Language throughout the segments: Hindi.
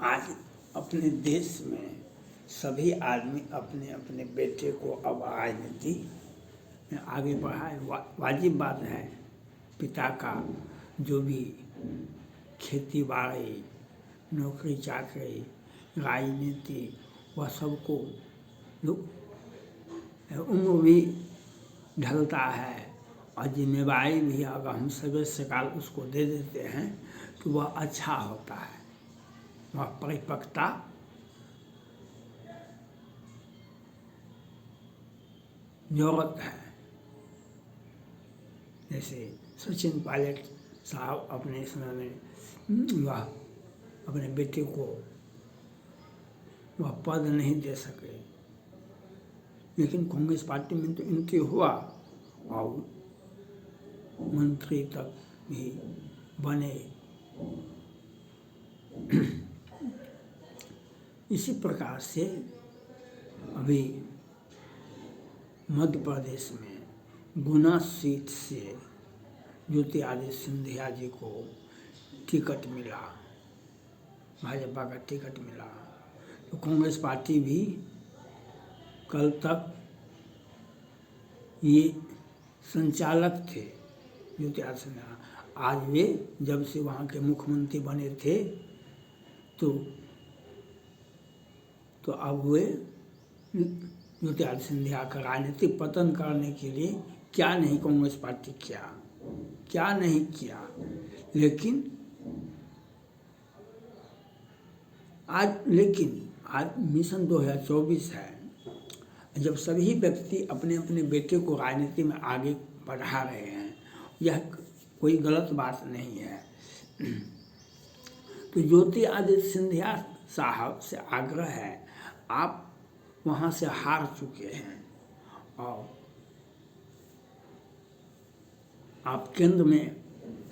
आज अपने देश में सभी आदमी अपने अपने बेटे को अब राजनीति में आगे बढ़ाए। वाजिब बात है, पिता का जो भी खेती बाड़ी, नौकरी चाकरी, राजनीति, वह सबको उम्र भी ढलता है और जिम्मेवारी भी अगर हम सवेरे सकाल उसको दे देते हैं तो वह अच्छा होता है। वह परिपक्वता जरूरत है। जैसे सचिन पायलट साहब अपने समय में वह अपने बेटे को वह पद नहीं दे सके, लेकिन कांग्रेस पार्टी में तो इनके हुआ और मंत्री तक भी बने। इसी प्रकार से अभी मध्य प्रदेश में गुना सीट से ज्योतिरादित्य सिंधिया जी को टिकट मिला, भाजपा का टिकट मिला। तो कांग्रेस पार्टी भी कल तक ये संचालक थे ज्योतिरादित्य सिंधिया, आज वे जब से वहाँ के मुख्यमंत्री बने थे तो अब वे ज्योतिरादित्य सिंधिया का राजनीतिक पतन करने के लिए क्या नहीं कांग्रेस पार्टी क्या नहीं किया। लेकिन आज मिशन 2024 है। जब सभी व्यक्ति अपने अपने बेटे को राजनीति में आगे बढ़ा रहे हैं, यह कोई गलत बात नहीं है। तो ज्योतिरादित्य सिंधिया साहब से आग्रह है, आप वहाँ से हार चुके हैं और आप केंद्र में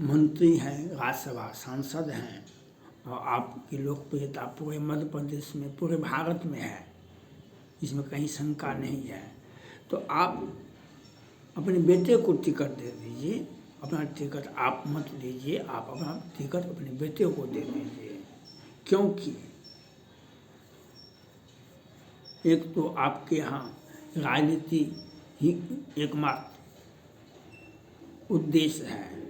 मंत्री हैं, राज्यसभा सांसद हैं और आपकी लोकप्रियता पूरे मध्य प्रदेश में, पूरे भारत में है, इसमें कहीं शंका नहीं है। तो आप अपने बेटे को टिकट दे दीजिए, अपना टिकट आप मत दीजिए, आप अपना टिकट अपने बेटे को दे दीजिए। क्योंकि एक तो आपके यहाँ राजनीति ही एकमात्र उद्देश्य है,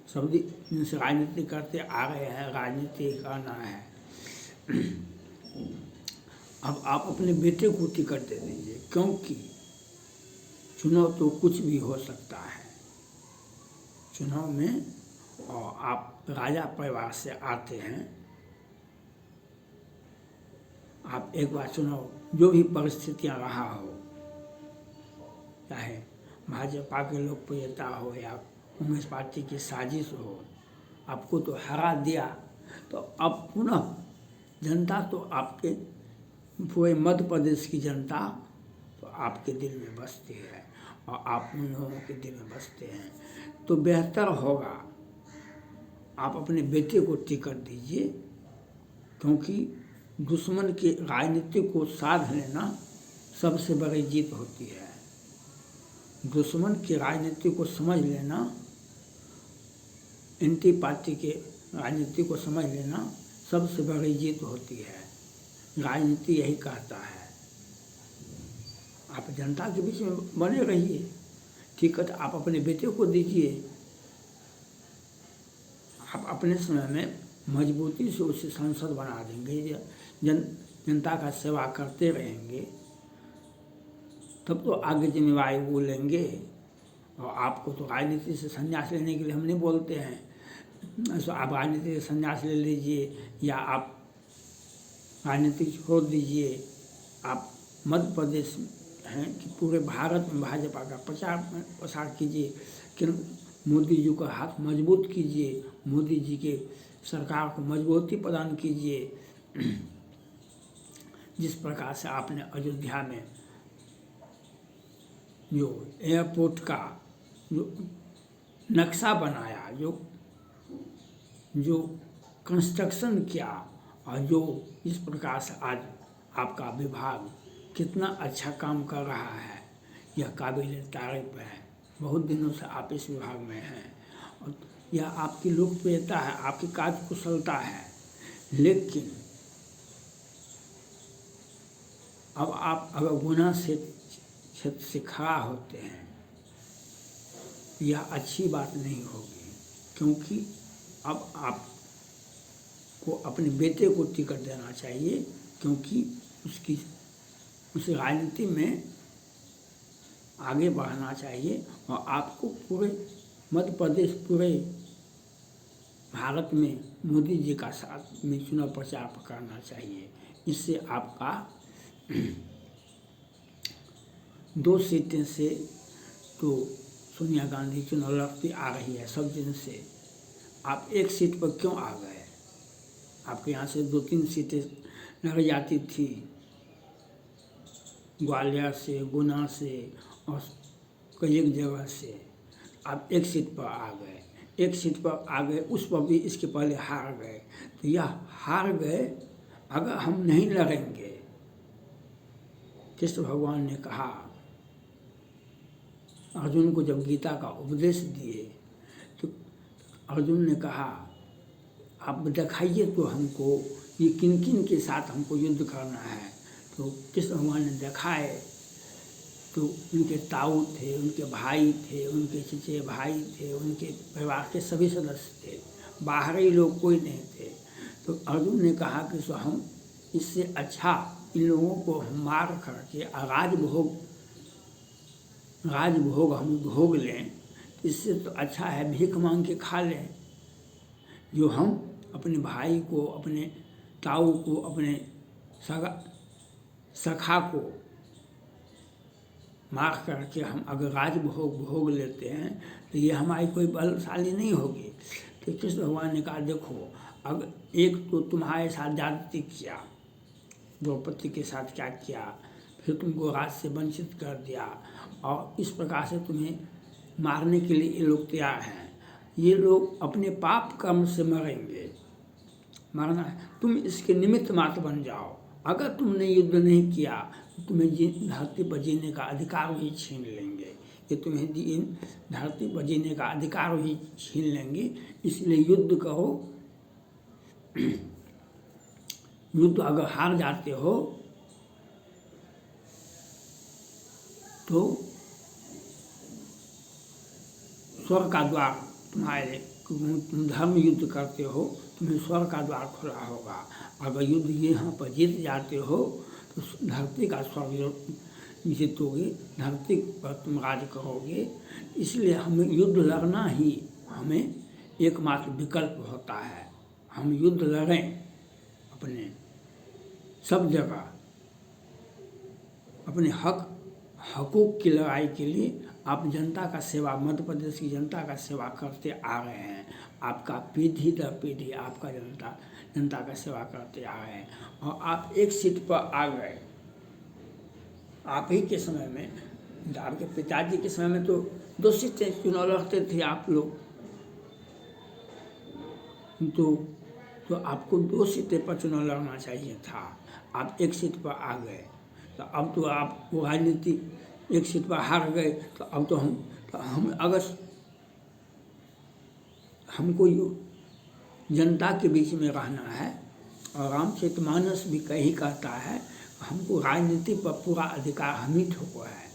सब दिन से राजनीति करते आ रहे हैं, राजनीति करना है। अब आप अपने बेटे को टिकट दे दीजिए, क्योंकि चुनाव तो कुछ भी हो सकता है चुनाव में, और आप राजा परिवार से आते हैं। आप एक बार चुनाव जो भी परिस्थितियां रहा हो, चाहे भाजपा की लोकप्रियता हो या कांग्रेस पार्टी की साजिश हो, आपको तो हरा दिया, तो अब पुनः जनता तो आपके पूरे मध्य प्रदेश की जनता तो आपके दिल में बसती है और आप उन लोगों के दिल में बसते हैं। तो बेहतर होगा आप अपने बेटे को टिकट दीजिए, क्योंकि दुश्मन की राजनीति को साध लेना सबसे बड़ी जीत होती है। दुश्मन की राजनीति को समझ लेना, एंटी पार्टी के राजनीति को समझ लेना सबसे बड़ी जीत होती है। राजनीति यही कहता है। आप जनता के बीच में बने रहिए, टिकट आप अपने बेटे को दीजिए, आप अपने समय में मजबूती से उसे सांसद बना देंगे, जनता का सेवा करते रहेंगे, तब तो आगे जिम्मेवारी वो लेंगे। और आपको तो राजनीति से संन्यास लेने के लिए हम नहीं बोलते हैं, तो आप राजनीति से संन्यास ले लीजिए या आप राजनीति छोड़ दीजिए। आप मध्य प्रदेश हैं कि पूरे भारत में भाजपा का प्रचार प्रसार कीजिए, कि मोदी जी का हाथ मजबूत कीजिए, मोदी जी के सरकार को मजबूती प्रदान कीजिए। जिस प्रकार से आपने अयोध्या में जो एयरपोर्ट का जो नक्शा बनाया, जो कंस्ट्रक्शन किया, और जो इस प्रकार से आज आपका विभाग कितना अच्छा काम कर रहा है, यह काबिल तारीफ है। बहुत दिनों से आप इस विभाग में हैं और या आपकी लोकप्रियता है, आपकी कार्यकुशलता है, लेकिन अब आप अगर गुना से क्षेत्र से खड़ा होते हैं, यह अच्छी बात नहीं होगी, क्योंकि अब आपको अपने बेटे को टिकट देना चाहिए, क्योंकि उसे राजनीति में आगे बढ़ना चाहिए और आपको पूरे मध्य प्रदेश, पूरे भारत में मोदी जी का साथ में चुनाव प्रचार करना चाहिए। इससे आपका 2 सीटें से तो सोनिया गांधी चुनाव लड़ती आ रही है सब दिन से, आप 1 सीट पर क्यों आ गए? आपके यहाँ से 2-3 सीटें लड़ जाती थी, ग्वालियर से, गुना से और कई एक जगह से। आप 1 सीट पर आ गए, 1 सीट पर आ गए, उस पर भी इसके पहले हार गए। तो यह हार गए, अगर हम नहीं लड़ेंगे। कृष्ण भगवान ने कहा, अर्जुन को जब गीता का उपदेश दिए तो अर्जुन ने कहा, आप दिखाइए तो हमको ये किन किन के साथ हमको युद्ध करना है। तो कृष्ण भगवान ने दिखाए तो उनके ताऊ थे, उनके भाई थे, उनके चचेरे भाई थे, उनके परिवार के सभी सदस्य थे, बाहरी लोग कोई नहीं थे। तो अर्जुन ने कहा कि सो हम इससे अच्छा इन लोगों को हम मार करके राजभोग हम भोग लें, इससे तो अच्छा है भीख मांग के खा लें, जो हम अपने भाई को, अपने ताऊ को, अपने सखा को मार करके हम अगर राजभोग भोग लेते हैं तो ये हमारी कोई बलशाली नहीं होगी। तो कृष्ण भगवान ने कहा, देखो अगर एक तो तुम्हारे साथ ज्यादती किया, द्रौपदी के साथ क्या किया, फिर तुमको राज से वंचित कर दिया और इस प्रकार से तुम्हें मारने के लिए ये लोग तैयार हैं। ये लोग अपने पाप कर्म से मरेंगे, मरना है, तुम इसके निमित्त मात्र बन जाओ। अगर तुमने युद्ध नहीं किया तो तुम्हें धरती पर जीने का अधिकार भी छीन लेंगे, ये तुम्हें धरती पर जीने का अधिकार भी छीन लेंगे। इसलिए युद्ध करो, युद्ध अगर हार जाते हो तो स्वर्ग का द्वार तुम्हारे, तुम धर्म युद्ध करते हो, तुम्हें स्वर्ग का द्वार खुला होगा। अगर युद्ध यहाँ पर जीत जाते हो तो धरती का स्वर्ग जीतोगे, धरती पर तुम राज करोगे। इसलिए हमें युद्ध लड़ना ही हमें एकमात्र विकल्प होता है। हम युद्ध लड़ें अपने सब जगह, अपने हकूक़ की लड़ाई के लिए। आप जनता का सेवा, मध्य प्रदेश की जनता का सेवा करते आ रहे हैं, आपका पीढ़ी दर पीढ़ी आपका जनता का सेवा करते आ रहे हैं और आप 1 सीट पर आ गए। आप ही के समय में, आपके पिताजी के समय में तो 2 सीटें चुनाव लड़ते थे आप लोग, तो आपको 2 सीटें पर चुनाव लड़ना चाहिए था। आप 1 सीट पर आ गए, तो अब तो आप वो राजनीति 1 सीट पर हार गए। तो अब तो हम अगर हमको जनता के बीच में रहना है, और रामचरितमानस भी कहीं कहता है, हमको राजनीति पर पूरा अधिकार हम ही को है।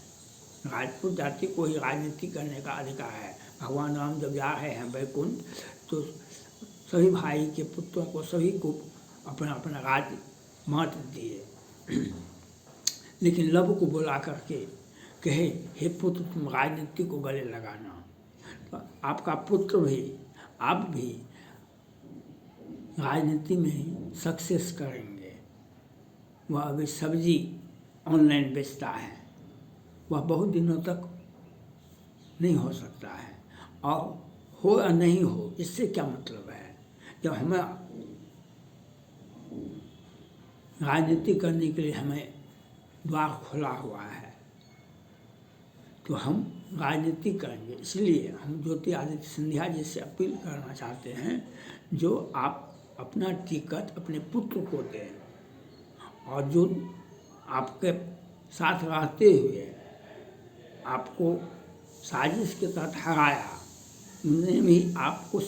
राजपूत जाति को ही राजनीति करने का अधिकार है। भगवान राम जब जा रहे हैं वैकुंठ, तो सभी भाई के पुत्रों को, सभी को अपना अपना राज्य बांट दिए, लेकिन लव को बुला करके कहे, हे पुत्र तुम राजनीति को गले लगाना। तो आपका पुत्र भी, आप भी राजनीति में ही सक्सेस करेंगे। वह अभी सब्जी ऑनलाइन बेचता है, वह बहुत दिनों तक नहीं हो सकता है, और हो या नहीं हो इससे क्या मतलब है। जब हमें राजनीति करने के लिए हमें द्वार खुला हुआ है तो हम राजनीति करेंगे। इसलिए हम ज्योतिरादित्य सिंधिया जी से अपील करना चाहते हैं, जो आप अपना टिकट अपने पुत्र को दें, और जो आपके साथ रहते हुए आपको साजिश के तहत हराया, उन्हें भी आपको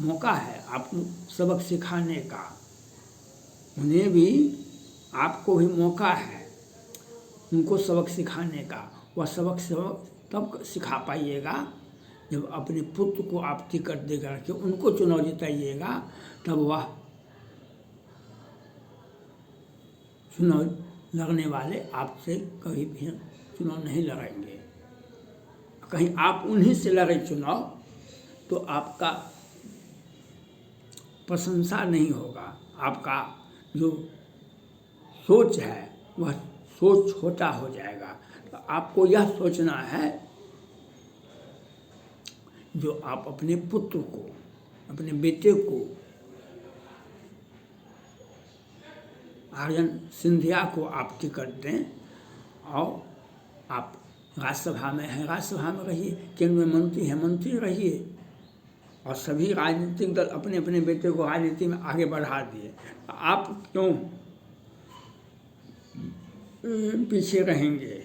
मौका है आपको सबक सिखाने का। उन्हें भी आपको भी मौका है उनको सबक सिखाने का। वह सबक तब सिखा पाइएगा जब अपने पुत्र को आप टिकट दे करके उनको चुनाव जिताइएगा, तब वह चुनाव लड़ने वाले आपसे कभी भी चुनाव नहीं लड़ेंगे। कहीं आप उन्हीं से लड़े चुनाव तो आपका प्रशंसा नहीं होगा। आपका जो सोच है वह सोच छोटा हो जाएगा। तो आपको यह सोचना है जो आप अपने पुत्र को, अपने बेटे को, आर्यन सिंधिया को आप टिकट दें और आप राज्यसभा में हैं, राज्यसभा में रहिए, केंद्र में मंत्री हैं, मंत्री रहिए। और सभी राजनीतिक दल अपने अपने बेटे को राजनीति में आगे बढ़ा दिए, आप क्यों पीछे रहेंगे?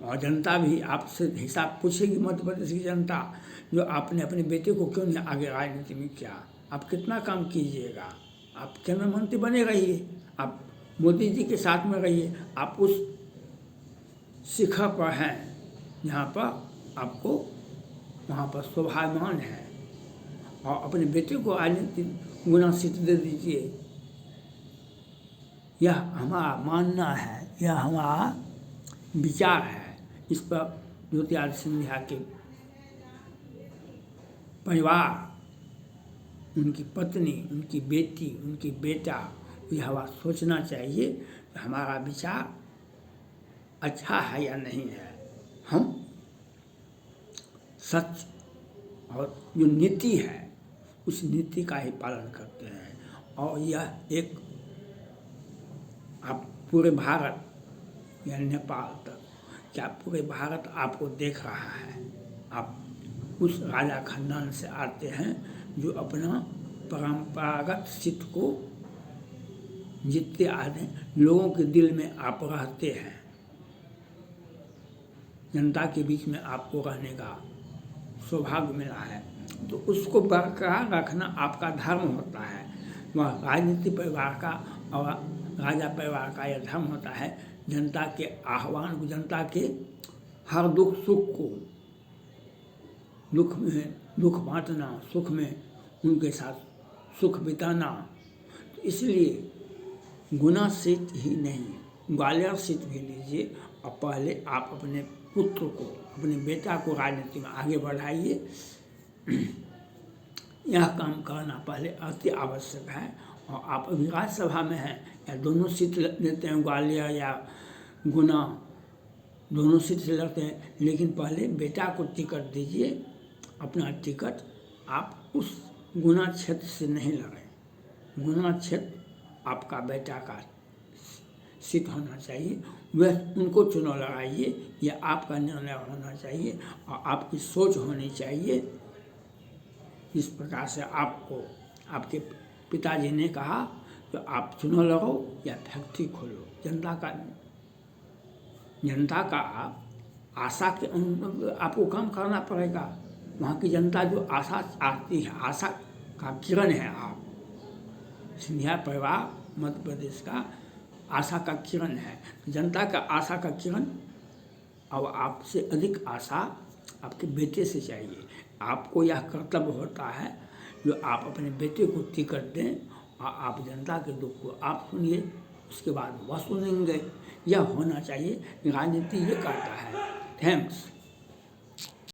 और जनता भी आपसे हिसाब पूछेगी, मध्य प्रदेश की जनता, जो आपने अपने बेटे को क्यों नहीं आगे राजनीति में किया। आप कितना काम कीजिएगा? आप केंद्र मंत्री बने रहिए, आप मोदी जी के साथ में रहिए, आप उस शिखर पर हैं जहाँ पर आपको वहाँ पर स्वाभिमान है। और अपने बेटे को राजनीति गुना सीट दे दीजिए। यह हमारा मानना है, यह हमारा विचार है। इस पर ज्योतिरादित्य सिंधिया के परिवार, उनकी पत्नी, उनकी बेटी, उनकी बेटा, यह बात सोचना चाहिए कि हमारा विचार अच्छा है या नहीं है। हम सच और जो नीति है उस नीति का ही पालन करते हैं। और यह एक आप पूरे भारत या नेपाल तक, क्या पूरे भारत आपको देख रहा है। आप उस राजा खानदान से आते हैं जो अपना परंपरागत सीट को जीतते आते, लोगों के दिल में आप रहते हैं। जनता के बीच में आपको रहने का सौभाग्य मिला है, तो उसको बरकरार रखना आपका धर्म होता है। वह राजनीति परिवार का और राजा परिवार का यह धर्म होता है जनता के आह्वान को, जनता के हर दुख सुख को, दुख में दुख बांटना, सुख में उनके साथ सुख बिताना। तो इसलिए गुना सीट ही नहीं, ग्वालियर सीट भी लीजिए और पहले आप अपने पुत्र को, अपने बेटा को राजनीति में आगे बढ़ाइए। यह काम करना पहले अति आवश्यक है। और आप अभी राज्यसभा में हैं या दोनों सीट लेते हैं, ग्वालियर या गुना, दोनों सीट से लड़ते हैं, लेकिन पहले बेटा को टिकट दीजिए। अपना टिकट आप उस गुना क्षेत्र से नहीं लड़ें। गुना क्षेत्र आपका बेटा का सीट होना चाहिए, वह उनको चुनाव लड़ाइए। यह आपका निर्णय होना चाहिए और आपकी सोच होनी चाहिए। इस प्रकार से आपको आपके पिताजी ने कहा तो आप चुनाव लड़ो या फैक्ट्री खोलो। जनता का आशा के आपको काम करना पड़ेगा। वहाँ की जनता जो आशा चाहती है, आशा का किरण है आप। सिंधिया परिवार मध्य प्रदेश का आशा का किरण है। जनता का आशा का किरण अब आपसे अधिक आशा आपके बेटे से चाहिए। आपको यह कर्तव्य होता है जो आप अपने बेटे को टिकट दें और आप जनता के दुख को आप सुनिए, उसके बाद वह सुनेंगे। यह होना चाहिए। राजनीति ये करता है। थैंक्स।